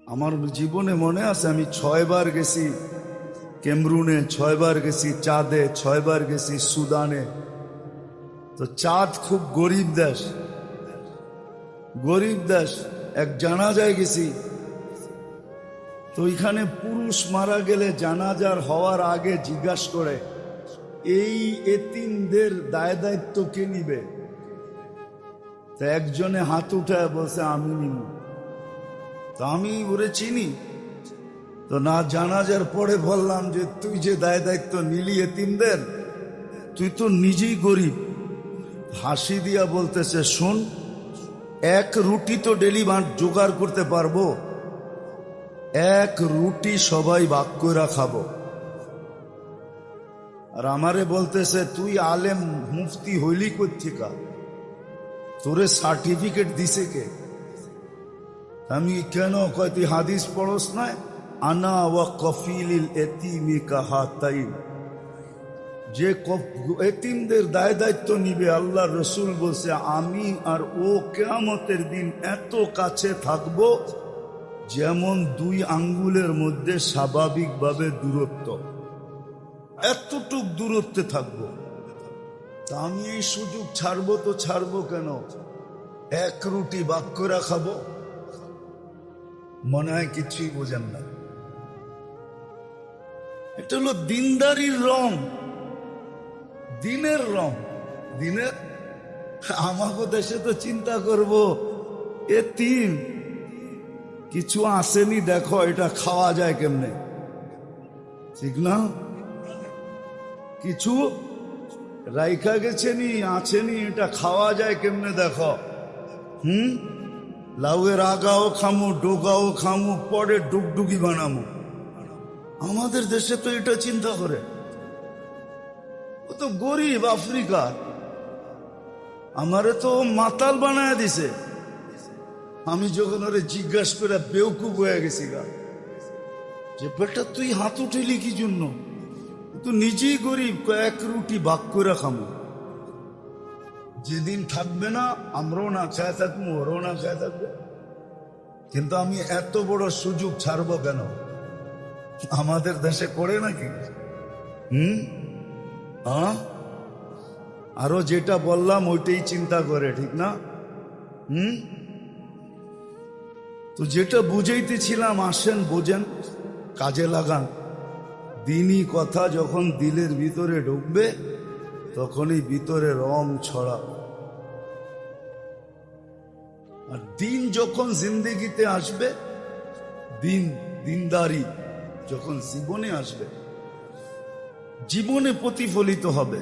আমার জীবনে মনে আছে আমি 6 বার গেছি ক্যামরুনে, 6 বার গেছি চাঁদে, 6 বার গেছি সুদানে। তো চাঁদ খুব গরিব দেশ, গরিব দেশ। এক জানাজায় গেছি, তো ওইখানে পুরুষ মারা গেলে জানাজার হওয়ার আগে জিজ্ঞাসা করে এই এতিমদের দায় দায়িত্ব কে নিবে। তো একজনে হাত উঠায় বলছে আমি নিব। তো আমি ওরে চিনি, তো না জানাজার পরে বললাম যে তুই যে দায় দায়িত্ব নিলি এতিমদের, তুই তো নিজেই গরিব। হাসি দিয়া বলতেছে শোন, এক রুটি তো ডেলি জোগাড় করতে পারবো, এক রুটি সবাই ভাগ করে খাবো। আর আমারে বলতেছে তুই আলেম মুফতি হইলি কোত্থেকা, তোরে সার্টিফিকেট দিছে কে? আমি কেন কয় তুই হাদিস পড়স না, আনা ওয়া কফিলিল এতিমি কাহাতাইন, যে এতিমদের দায় দায়িত্ব নিবে আল্লাহ রসুল বলছে আমি আর ও কিয়ামতের দিন এত কাছে থাকবো যেমন 2 আঙ্গুলের মধ্যে স্বাভাবিকভাবে দূরত্ব, এতটুক দূরত্বে থাকবো। তা আমি এই সুযোগ ছাড়বো তো ছাড়বো কেন? এক রুটি ভাগ করে খাবো। মনে হয় কিছুই বোঝেন না। এটা হলো দিনদারির রং, দিনের রং, দিনের। আমাকে দেশে তো চিন্তা করব এতিম কিছু আসেনি, দেখো এটা খাওয়া যায় কেমনে, ঠিক না? কিছু রাইখা গেছেনি, আছেনি, এটা খাওয়া যায় কেমনে দেখো। লাউয়ের আগাও খামু, ডোগাও খামু, পরে ডুগডুগি বানামু। আমাদের দেশে তো এটা চিন্তা করে। ও তো গরিব আফ্রিকা, আমারে তো মাতাল বানায় দিছে। আমি যখন ওরে জিজ্ঞাসা করে বেউকুব হয়ে গেছি গা, যে বেটা তুই হাত উঠেলি কি জন্য? তো নিজেই গরিব, এক রুটি ভাগ করে খামু। যেদিন থাকবে না আমরাও না খায় থাকবো, ওরাও না খায় থাকবে। কিন্তু আমি এত বড় সুযোগ ছাড়বো কেন? আমাদের দেশে করে নাকি? আরো যেটা বললাম ওইটাই চিন্তা করে, ঠিক না? তো যেটা বুঝাইতেছিলাম, আসেন বোঝেন, কাজে লাগান। দিনই কথা যখন দিলের ভিতরে ঢুকবে তখনই ভিতরে রং ছড়াবে। আর দিন যখন জিন্দেগিতে আসবে, দিনদারি যখন জীবনে আসবে, জীবনে প্রতিফলিত হবে,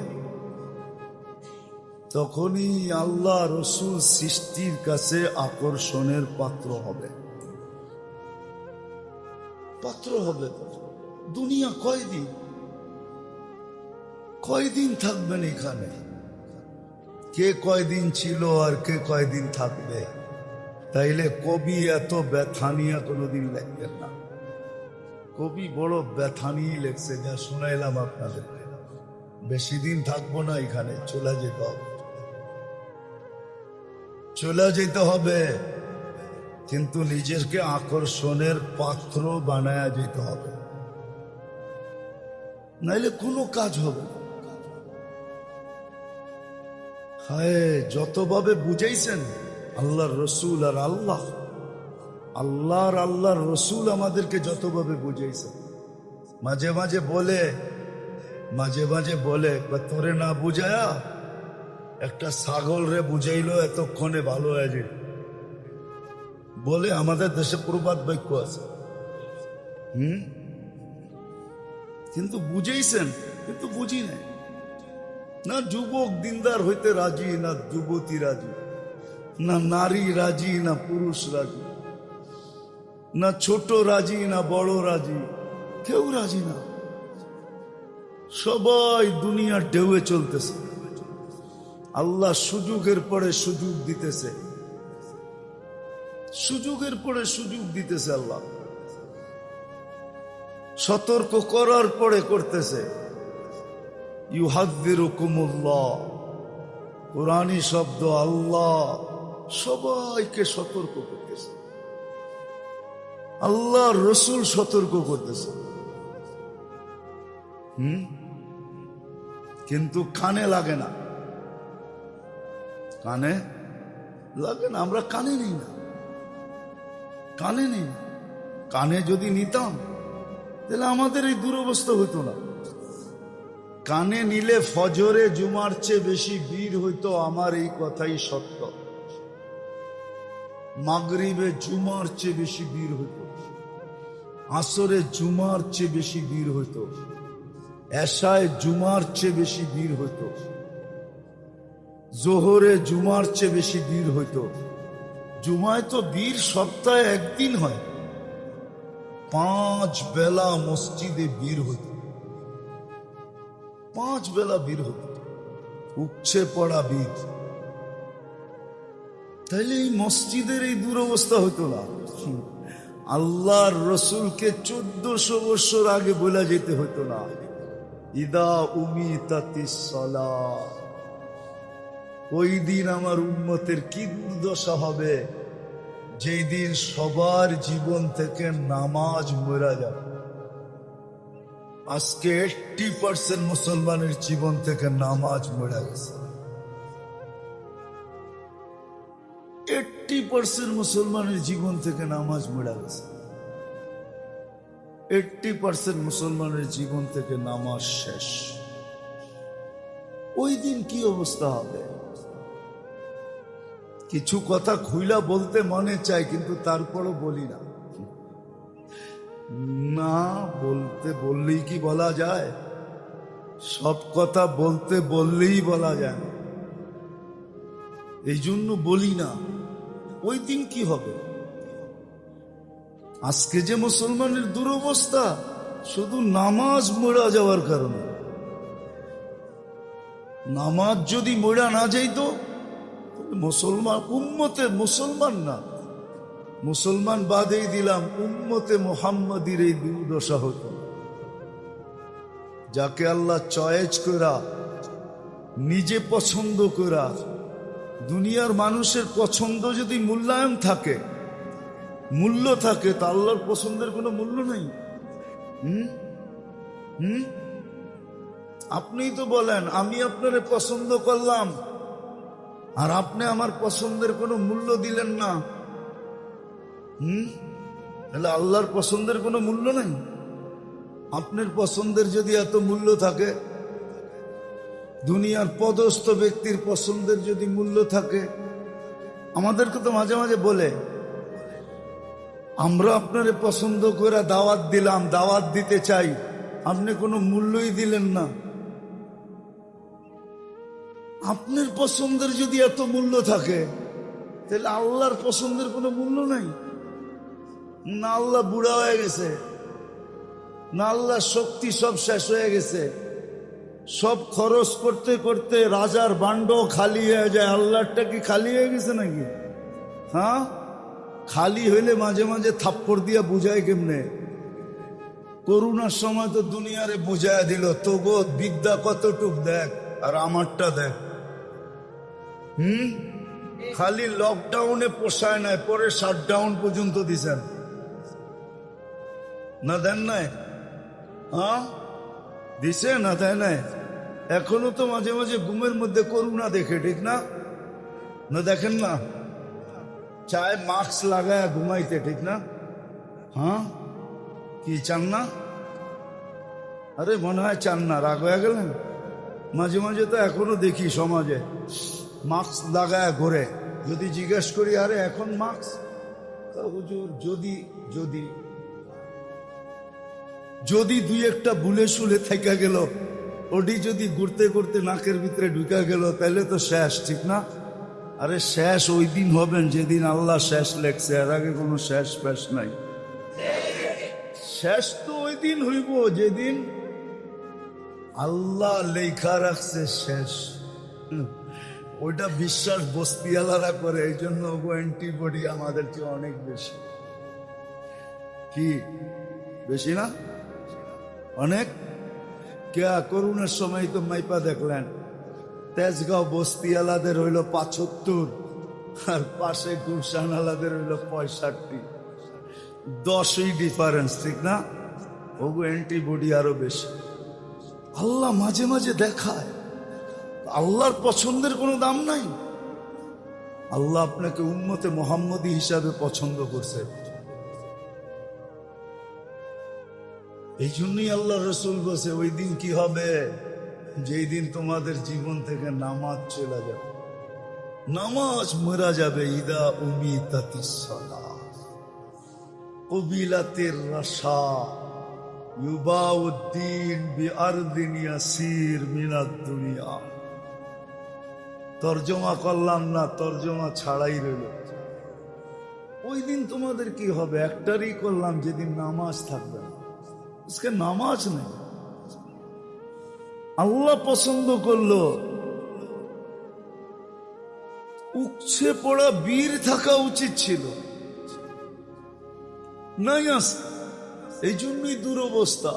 তখনই আল্লাহ রসুল সৃষ্টির কাছে আকর্ষণের পাত্র হবে। পাত্র হবে। দুনিয়া কয়দিন থাকবেন এখানে? কে কয়দিন ছিল আর কে কয়দিন থাকবে? তাইলে কবি এত ব্যথা নিয়ে কোনোদিন লিখবেন না। কবি বড় ব্যথা নিয়ে লেখছে, যা শুনাইলাম আপনাদেরকে। বেশি দিন থাকবো না এখানে, চলে যেতে হবে, চলে যেতে হবে। কিন্তু নিজেকে আকর্ষণের পাত্র বানায়া যেতে হবে, নাইলে কোনো কাজ হবে না। হায়, যতভাবে বুঝাইছেন আল্লাহর রসুল আর আল্লাহর রসুল আমাদেরকে যতভাবে বুঝাইছেন, মাঝে মাঝে বলে তোরে না বুঝায়া একটা ছাগল রে বুঝাইলো এতক্ষণে ভালো হয়ে যায় বলে। আমাদের দেশে প্রবাদ বাক্য আছে। কিন্তু বুঝাইছেন, কিন্তু বুঝি নাই। না যুবক দিনদার হইতে রাজি, না যুবতী রাজি, না নারী রাজি, না পুরুষ রাজি, না ছোট রাজি, না বড় রাজি, কেউ রাজি না। সবাই দুনিয়ার ঢেউয়ে চলতেছে। আল্লাহ সুযোগের পরে সুযোগ দিতেছে, সুযোগের পরে সুযোগ দিতেছে। আল্লাহ সতর্ক করার পরে করতেছে। ইউহাযযিরুকুমুল্লাহ, কোরআনী শব্দ। আল্লাহ সবাইকে সতর্ক করতেছে। আল্লাহ রসুল সতর্ক করতেছে, কিন্তু কানে লাগে না, কানে লাগে না। আমরা কানে নিই না, কানে নিই না। কানে যদি নিতাম তাহলে আমাদের এই দুরবস্থা হতো না। কানে নিলে ফজরে জুমার চেয়ে বেশি ভিড় হইতো, আমার এই কথাই সত্য। মাগরিবে জুমার চেয়ে বেশি ভিড় হইতো, আসরে জুমার চেয়ে বেশি ভিড় হইতো, এশায় জুমার চেয়ে বেশি ভিড় হইতো, জোহরে জুমার চেয়ে বেশি ভিড় হইতো। জুমায় তো ভিড় সপ্তাহে একদিন হয়, 5 বেলা মসজিদে ভিড় হইতো, 5 বেলা ভিড় হইতো, উপচে পড়া ভিড়। তাইলে এই মসজিদের এই দুরবস্থা হইতো না। আল্লাহর রসুলকে 1400 বছর আগে বলা যেতে হইতো না, ইদা উমিতাতিস সালাহ। ওই দিন আমার উম্মতের কি দুর্দশা হবে, যেই দিন সবার জীবন থেকে নামাজ মরা যাবে। আজকে 80% মুসলমানের জীবন থেকে নামাজ মরা গেছে। 80% মুসলমানের জীবন থেকে নামাজ মরা গেছে। 80% মুসলমানের জীবন থেকে নামাজ শেষ। ওই দিন কি অবস্থা হবে? কিছু কথা খুইলা বলতে মনে চায়, কিন্তু তারপরও বলি না। না বলতে বললেই কি বলা যায়? সব কথা বলতে বললেই বলা যায় না, এই জন্য বলি না। ওই দিন কি হবে? আজকে যে মুসলমানের দুরবস্থা, শুধু নামাজ মরা যাওয়ার কারণে। নামাজ যদি মরা না যাইতো, মুসলমান উম্মতে, মুসলমান না, মুসলমান বাদেই দিলাম, উম্মতে মুহাম্মাদির এই দুর্দশা হতো। যাকে আল্লাহ চয়েস করা, নিজে পছন্দ করা, দুনিয়ার মানুষের পছন্দ যদি মূল্যায়ন থাকে, মূল্য থাকে, তা আল্লাহর পছন্দের কোনো মূল্য নেই। আপনিই তো বলেন, আমি আপনারে পছন্দ করলাম আর আপনি আমার পছন্দের কোনো মূল্য দিলেন না, তাহলে আল্লাহর পছন্দের কোনো মূল্য নেই। আপনার পছন্দের যদি এত মূল্য থাকে, দুনিয়ার পদস্থ ব্যক্তির পছন্দের যদি মূল্য থাকে, আমাদেরকে তো মাঝে মাঝে বলে, আমরা আপনারে পছন্দ করে দাওয়াত দিলাম, দাওয়াত দিতে চাই, আপনি কোনো মূল্যই দিলেন না। আপনার পছন্দের যদি এত মূল্য থাকে, তাহলে আল্লাহর পছন্দের কোনো মূল্য নাই। না আল্লাহ বুড়া হয়ে গেছে, না আল্লাহর শক্তি সব শেষ হয়ে গেছে, সব খরচ করতে করতে রাজার বান্ড খালি হয়ে যায়। আল্লাহটা কি খালি হয়ে গেছে নাকি? হ্যাঁ, খালি হইলে মাঝে মাঝে থাপ্পড় দিয়া বুঝায় কেমনে? করোনার সময় তো দুনিয়ারে বুঝায় দিল, তবু বিদ্যা কতটুক দেখ আর আমারটা দেখ। খালি লকডাউনে পোষায় নাই, পরে শাটডাউন পর্যন্ত দিছেন না? দেন নাই? হ্যাঁ দিছে না, তাই নাই? এখনো তো মাঝে মাঝে ঘুমের মধ্যে করোনা দেখে, ঠিক না? না দেখেন না? চায় মাস্ক লাগায় ঘুমাইতে, ঠিক না? হ্যাঁ, কি চান না? আরে মনে হয় চান না, রাগ হয়ে গেলেন? মাঝে মাঝে তো এখনো দেখি সমাজে মাস্ক লাগায় ঘোরে। যদি জিজ্ঞেস করি, আরে এখন মাস্ক? হুজুর যদি যদি যদি দুই একটা বুলে শুলে থেকে গেল, ওটি যদি ঘুরতে ঘুরতে নাকের ভিতরে ঢুকা গেল, তাহলে তো শেষ, ঠিক না? আরে শেষ ওই দিন হবেন যেদিন আল্লাহ শেষ লেখছে, এর আগে কোনো শেষ ফেস নাই। শেষ তো ওই দিন হইব যেদিন আল্লাহ লেখা রাখছে শেষ। ওইটা বিশ্বাস বস্তিওয়ালারা করে, এই জন্য অ্যান্টিবডি আমাদের চেয়ে অনেক বেশি। কি বেশি না? অনেক। কে করোনার সময় তো মাইপা দেখলেন, তেজগাঁও বস্তিওয়ালাদের হইল 75 আর পাশে গুলশান আলাদের হইল 65। 10ই ডিফারেন্স, ঠিক না? ওগো অ্যান্টিবডি আরো বেশি। আল্লাহ মাঝে মাঝে দেখায়। আল্লাহর পছন্দের কোনো দাম নাই। আল্লাহ আপনাকে উম্মতে মুহাম্মদী হিসাবে পছন্দ করছে। এই জন্যই আল্লাহ রসুল বসে ওই দিন কি হবে, যেই দিন তোমাদের জীবন থেকে নামাজ চলে যাবে, নামাজ মরা যাবে। ইদা উমিতাতিস সালাত কুবিলাতির রাশা ইউবাউদ্দিন বিআরদিন ইয়াসির মিনাদ দুনিয়া। তর্জমা করলাম না, তর্জমা ছাড়াই রইল। ওই দিন তোমাদের কি হবে, একটারই করলাম, যেদিন নামাজ থাকবে না। আজকে নামাজ নেই। আল্লাহ পছন্দ করলো উচ্ছে পড়া বীর থাকা উচিত ছিল, নাই আছে। এই জন্যই দুরবস্থা,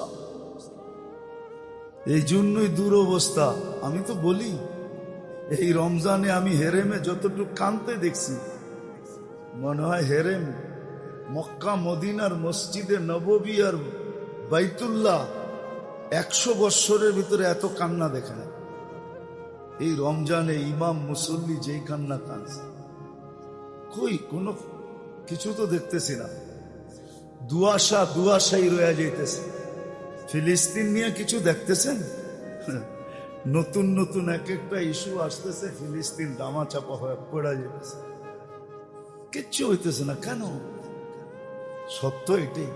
এই জন্যই দুরবস্থা। আমি তো বলি, এই রমজানে আমি হেরেমে যতটুকু কানতে দেখছি, মনে হয় হেরেম মক্কা মদিনার মসজিদে নববী আর বাইতুল্লাহ 100 বৎসরের ভিতরে এত কান্না দেখে না। এই রমজানে ইমাম মুসল্লি যেই কান্না কাঁদছে, কই কোনো কিছু তো দেখতেছি না। দুয়াশাই রয়ে যাইতেছে। ফিলিস্তিন নিয়ে কিছু দেখতেছেন? নতুন নতুন এক একটা ইস্যু আসতেছে, ফিলিস্তিন দামাচাপা হয়ে পড়া যেতেছে, কিচ্ছু হইতেছে না। কেন? সত্য এটাই।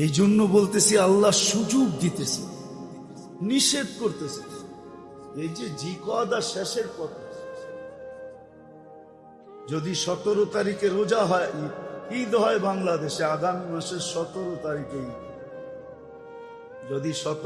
এই জন্য বলতেছি, আল্লাহ সুযোগ দিতেছে, নিষেধ করতেছে। এই যে জিকওয়াদা শেষের পথ, যদি 17 তারিখে রোজা হয়, ঈদ হয় বাংলাদেশে আগামী মাসের 17 তারিখে, যদি 17